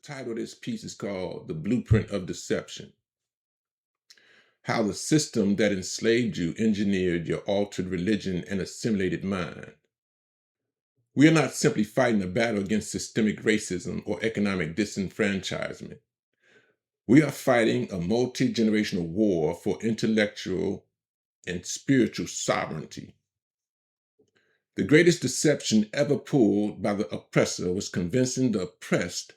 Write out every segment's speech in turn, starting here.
title of this piece is called The Blueprint of Deception: How the System That Enslaved You Engineered Your Altered Religion and Assimilated Mind. We are not simply fighting a battle against systemic racism or economic disenfranchisement. We are fighting a multi-generational war for intellectual and spiritual sovereignty. The greatest deception ever pulled by the oppressor was convincing the oppressed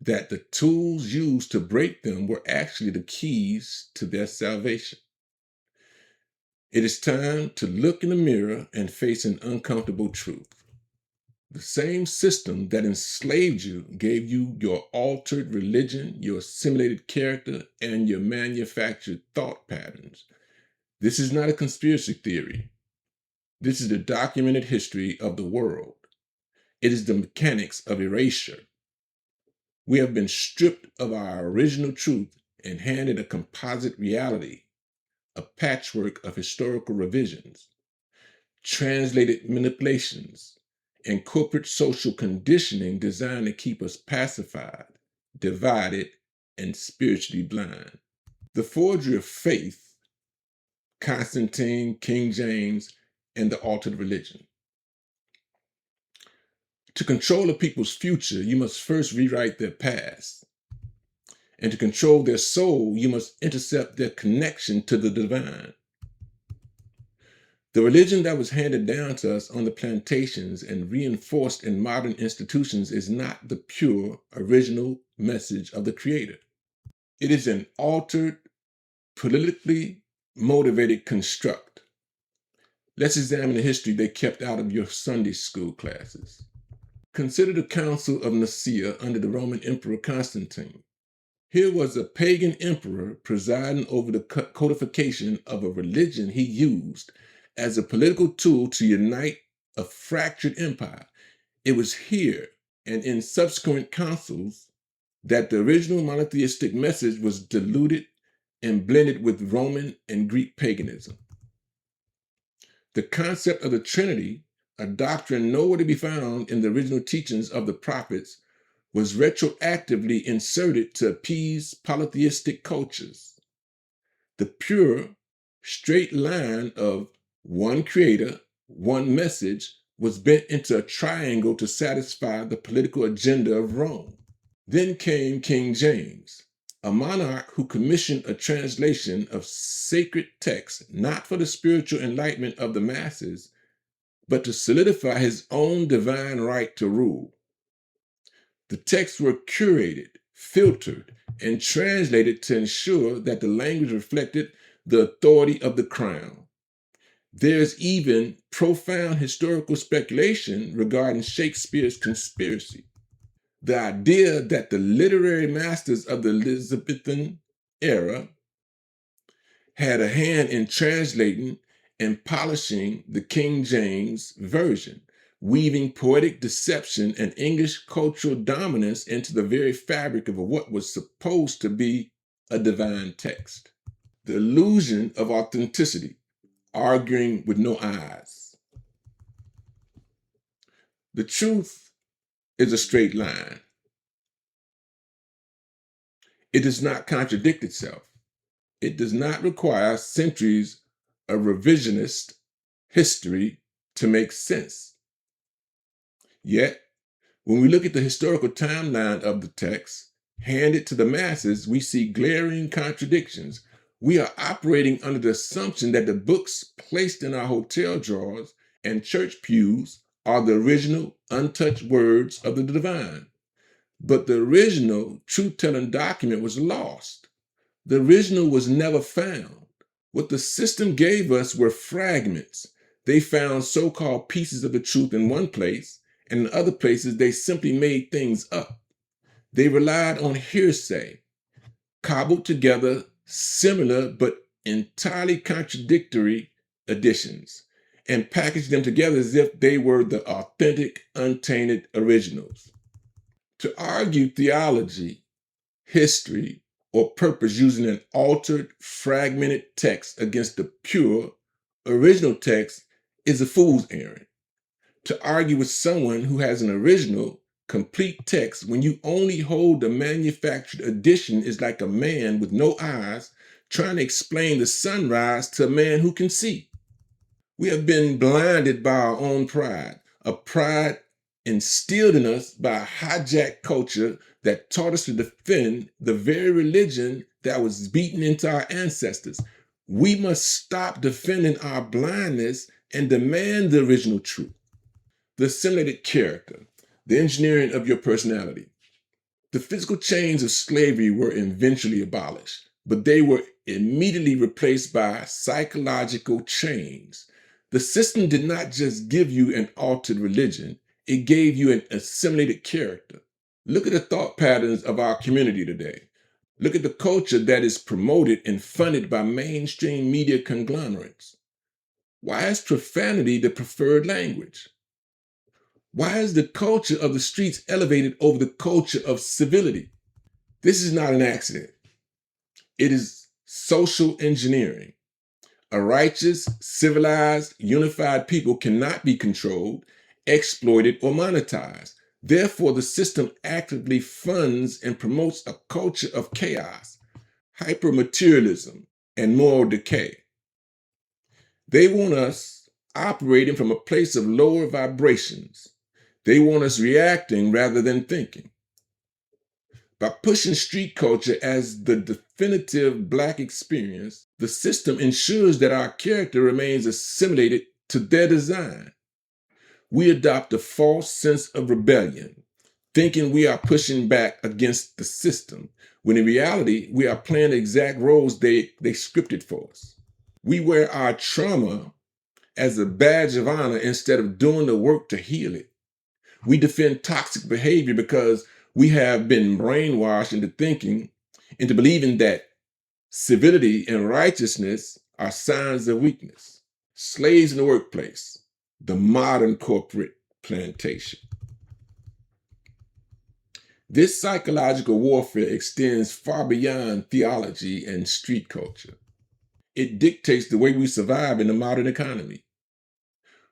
that the tools used to break them were actually the keys to their salvation. It is time to look in the mirror and face an uncomfortable truth. The same system that enslaved you gave you your altered religion, your assimilated character, and your manufactured thought patterns. This is not a conspiracy theory. This is the documented history of the world. It is the mechanics of erasure. We have been stripped of our original truth and handed a composite reality, a patchwork of historical revisions, translated manipulations, and corporate social conditioning designed to keep us pacified, divided, and spiritually blind. The forgery of faith, Constantine, King James, and the altered religion. To control a people's future, you must first rewrite their past. And to control their soul, you must intercept their connection to the divine. The religion that was handed down to us on the plantations and reinforced in modern institutions is not the pure, original message of the Creator. It is an altered, politically motivated construct. Let's examine the history they kept out of your Sunday school classes. Consider the Council of Nicaea under the Roman Emperor Constantine. Here was a pagan emperor presiding over the codification of a religion he used as a political tool to unite a fractured empire. It was here and in subsequent councils that the original monotheistic message was diluted and blended with Roman and Greek paganism. The concept of the Trinity, a doctrine nowhere to be found in the original teachings of the prophets, was retroactively inserted to appease polytheistic cultures. The pure, straight line of one creator, one message was bent into a triangle to satisfy the political agenda of Rome. Then came King James, a monarch who commissioned a translation of sacred texts not for the spiritual enlightenment of the masses, but to solidify his own divine right to rule. The texts were curated, filtered, and translated to ensure that the language reflected the authority of the crown. There's even profound historical speculation regarding Shakespeare's conspiracy. The idea that the literary masters of the Elizabethan era had a hand in translating and polishing the King James Version, weaving poetic deception and English cultural dominance into the very fabric of what was supposed to be a divine text. The illusion of authenticity, arguing with no eyes. The truth is a straight line. It does not contradict itself. It does not require centuries of revisionist history to make sense. Yet, when we look at the historical timeline of the text handed to the masses, we see glaring contradictions. We are operating under the assumption that the books placed in our hotel drawers and church pews are the original, untouched words of the divine. But the original, truth-telling document was lost. The original was never found. What the system gave us were fragments. They found so-called pieces of the truth in one place, and in other places, they simply made things up. They relied on hearsay, cobbled together similar but entirely contradictory editions, and packaged them together as if they were the authentic, untainted originals. To argue theology, history, or purpose using an altered, fragmented text against the pure, original text is a fool's errand. To argue with someone who has an original complete text when you only hold the manufactured edition is like a man with no eyes trying to explain the sunrise to a man who can see. We have been blinded by our own pride, a pride instilled in us by a hijacked culture that taught us to defend the very religion that was beaten into our ancestors. We must stop defending our blindness and demand the original truth. The assimilated character, the engineering of your personality. The physical chains of slavery were eventually abolished, but they were immediately replaced by psychological chains. The system did not just give you an altered religion, it gave you an assimilated character. Look at the thought patterns of our community today. Look at the culture that is promoted and funded by mainstream media conglomerates. Why is profanity the preferred language? Why is the culture of the streets elevated over the culture of civility? This is not an accident. It is social engineering. A righteous, civilized, unified people cannot be controlled, exploited, or monetized. Therefore, the system actively funds and promotes a culture of chaos, hypermaterialism, and moral decay. They want us operating from a place of lower vibrations. They want us reacting rather than thinking. By pushing street culture as the definitive Black experience, the system ensures that our character remains assimilated to their design. We adopt a false sense of rebellion, thinking we are pushing back against the system, when in reality, we are playing the exact roles they scripted for us. We wear our trauma as a badge of honor instead of doing the work to heal it. We defend toxic behavior because we have been brainwashed into believing that civility and righteousness are signs of weakness. Slaves in the workplace, the modern corporate plantation. This psychological warfare extends far beyond theology and street culture. It dictates the way we survive in the modern economy.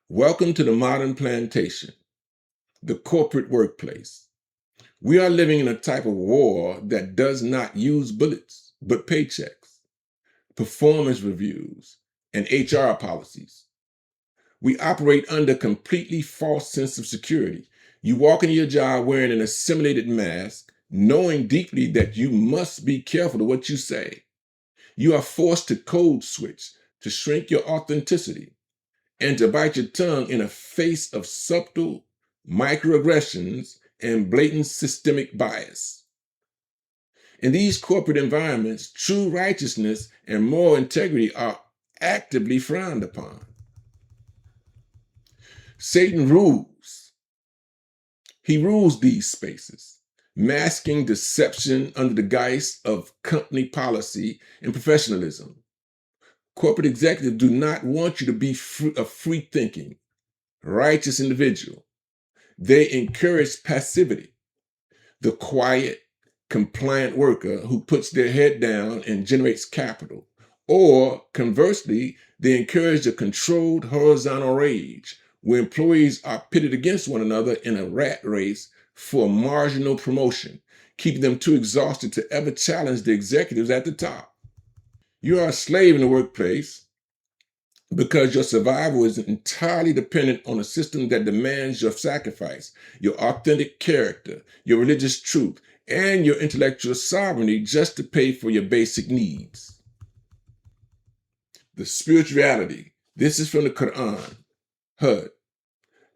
Welcome to the modern plantation, the corporate workplace. We are living in a type of war that does not use bullets, but paychecks, performance reviews, and HR policies. We operate under a completely false sense of security. You walk into your job wearing an assimilated mask, knowing deeply that you must be careful to what you say. You are forced to code switch, to shrink your authenticity, and to bite your tongue in a face of subtle microaggressions and blatant systemic bias. In these corporate environments, true righteousness and moral integrity are actively frowned upon. Satan rules. He rules these spaces, masking deception under the guise of company policy and professionalism. Corporate executives do not want you to be a free-thinking, righteous individual. They encourage passivity, the quiet, compliant worker who puts their head down and generates capital. Or conversely, they encourage a controlled horizontal rage where employees are pitted against one another in a rat race for marginal promotion, keeping them too exhausted to ever challenge the executives at the top. You are a slave in the workplace because your survival is entirely dependent on a system that demands your sacrifice, your authentic character, your religious truth, and your intellectual sovereignty just to pay for your basic needs. The spirituality. This is from the Quran, Hud,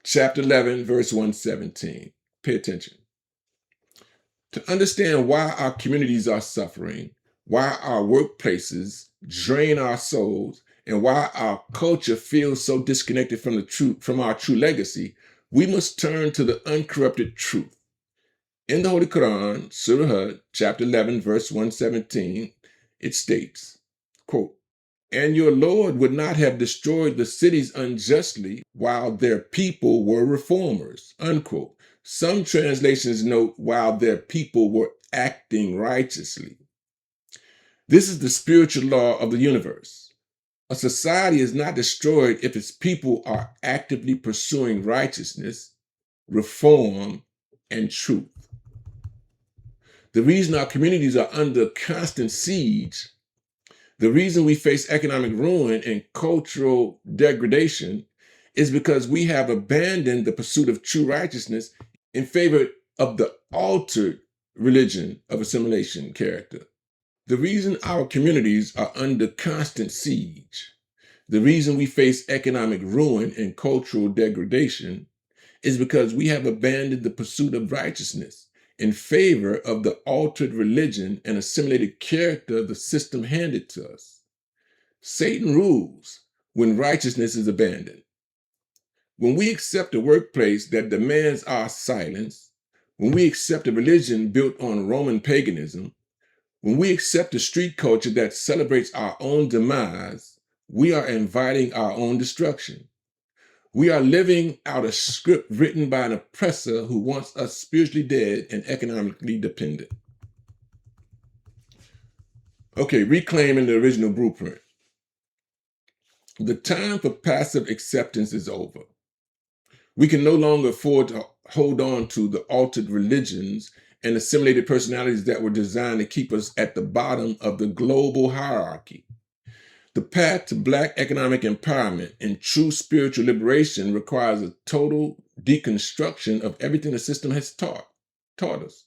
chapter 11, verse 117. Pay attention. To understand why our communities are suffering, why our workplaces drain our souls, and why our culture feels so disconnected from our true legacy, we must turn to the uncorrupted truth. In the Holy Quran, Surah Hud, chapter 11, verse 117, it states, quote, "And your Lord would not have destroyed the cities unjustly while their people were reformers," unquote. Some translations note while their people were acting righteously. This is the spiritual law of the universe. A society is not destroyed if its people are actively pursuing righteousness, reform, and truth. The reason our communities are under constant siege, the reason we face economic ruin and cultural degradation is because we have abandoned the pursuit of true righteousness in favor of the altered religion of assimilation character. The reason our communities are under constant siege, the reason we face economic ruin and cultural degradation is because we have abandoned the pursuit of righteousness in favor of the altered religion and assimilated character the system handed to us. Satan rules when righteousness is abandoned. When we accept a workplace that demands our silence, when we accept a religion built on Roman paganism, when we accept a street culture that celebrates our own demise, we are inviting our own destruction. We are living out a script written by an oppressor who wants us spiritually dead and economically dependent. Okay, reclaiming the original blueprint. The time for passive acceptance is over. We can no longer afford to hold on to the altered religions and assimilated personalities that were designed to keep us at the bottom of the global hierarchy. The path to Black economic empowerment and true spiritual liberation requires a total deconstruction of everything the system has taught us.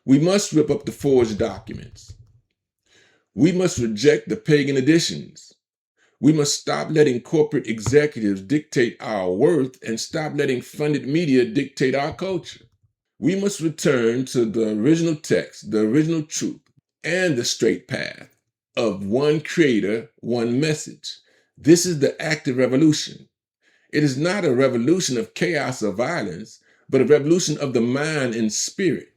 We must rip up the forged documents. We must reject the pagan editions. We must stop letting corporate executives dictate our worth and stop letting funded media dictate our culture. We must return to the original text, the original truth, and the straight path of one creator, one message. This is the active revolution. It is not a revolution of chaos or violence, but a revolution of the mind and spirit.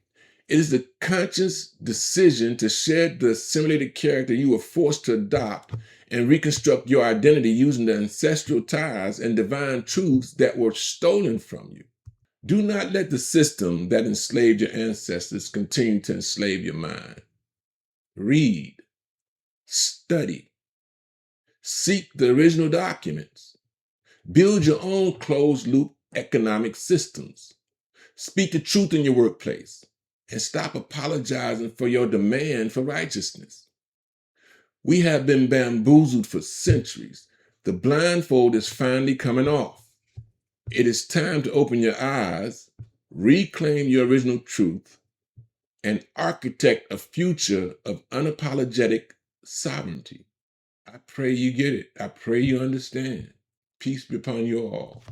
It is the conscious decision to shed the assimilated character you were forced to adopt and reconstruct your identity using the ancestral ties and divine truths that were stolen from you. Do not let the system that enslaved your ancestors continue to enslave your mind. Read, study, seek the original documents, build your own closed-loop economic systems, speak the truth in your workplace, and stop apologizing for your demand for righteousness. We have been bamboozled for centuries. The blindfold is finally coming off. It is time to open your eyes, reclaim your original truth, and architect a future of unapologetic sovereignty. I pray you get it. I pray you understand. Peace be upon you all.